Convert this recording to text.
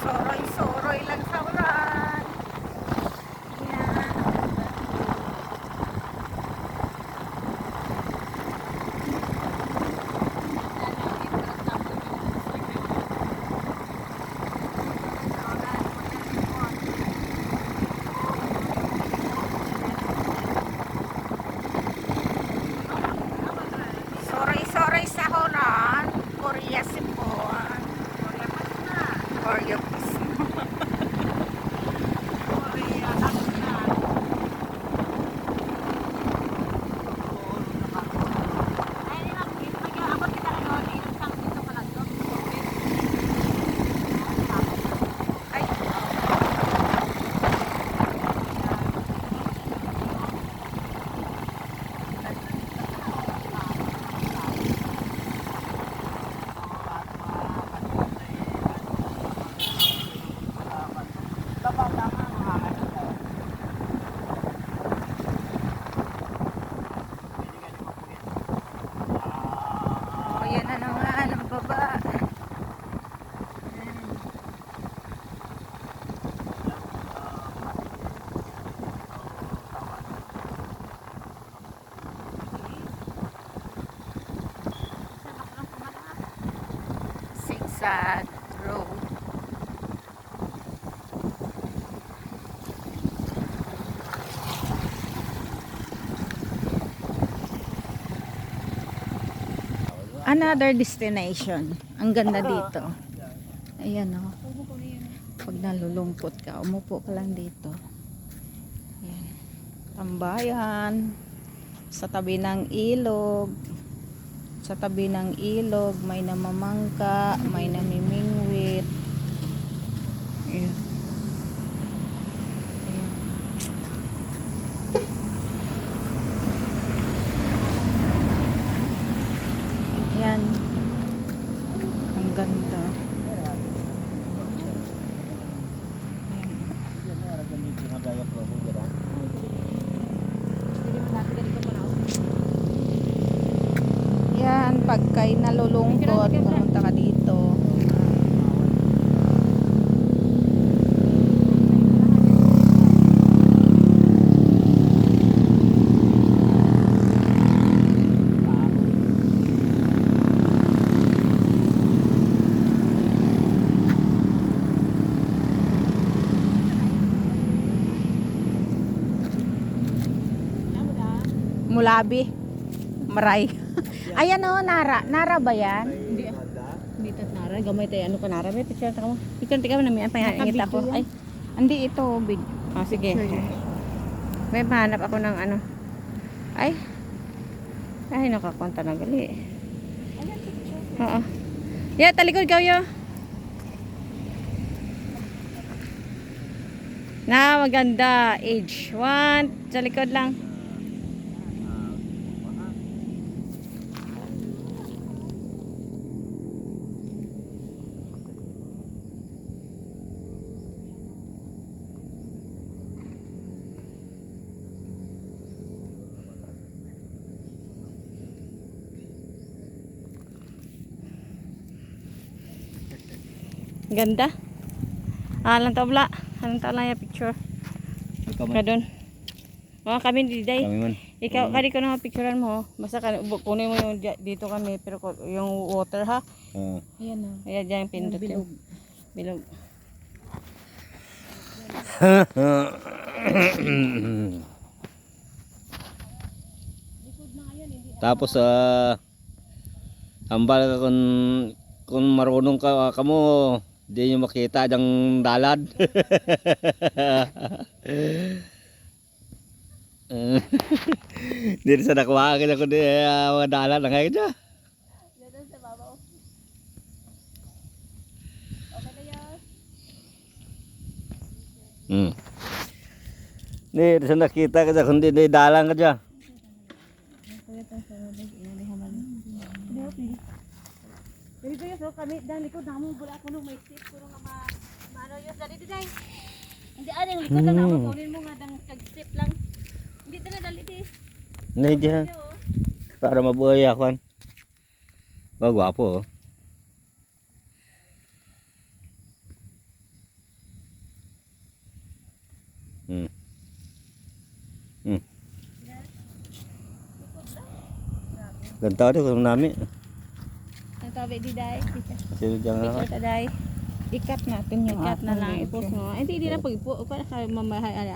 Soroy-soroy lang sa ulan. Soroy-soroy sa ulan. Korea Sipuan. Korea pas na. Korea lang na. Ayan na naman ang baba. Zigzag road. Another destination. Ang ganda dito. Ayan o. Pag nalulungkot ka, umupo ka lang dito. Ayan. Tambayan. Sa tabi ng ilog. Sa tabi ng ilog, may namamangka, may namimingwit. Ayan. Ayan. Yan. Ang ganda. Yan. Pagkay nalulungkot, pumunta ka dito. Mulabi. Maray. Ayan o, Nara. Nara ba yan? Hindi tat nara, gamay tayo ano ka nara, may picture ta mo. Picture ti ka na may pahingit ako. Ay, Hindi ito. sige. May mahanap ako ng ano. Ay. Ay, nakakonta na gali. Oo. Yeah, talikod ka yo. Na maganda age 1 sa likod lang. Ganda. Alang tabla. Alang tabla ya picture. Kadon. Mga kami diday. Kami man. Ikaw kadi ko na picturean mo. Basta kunin mo yung dito kami pero yung water ha. Oo. Ayan o. Kaya diyan pindot. Bilog. Tapos hambal ka kung marunong ka kamo, di nyo makita ang dalad. Di sa nakuha kita ko di mga dalad na ngayon dyan. Di sa nakita ka dyan, kundi di dalang ka dyan. Dili kayo so kami dan likod namo bula ko nung may tip ko nga maano yun dali day. Hindi ano yung likod lang namo kunin mo nga dang kag-tip lang. Hindi ta na dali di. Hindi dyan. Para mabuhay ako. Oh, gwapo oh. Ganda ito kung namin. Ang tabi di day. Sino dyan Ikaw ako? ta day. Ikat natin yung Ikat na ating lang leche. ipos mo. Hindi na pag ipo para sa mamahay ano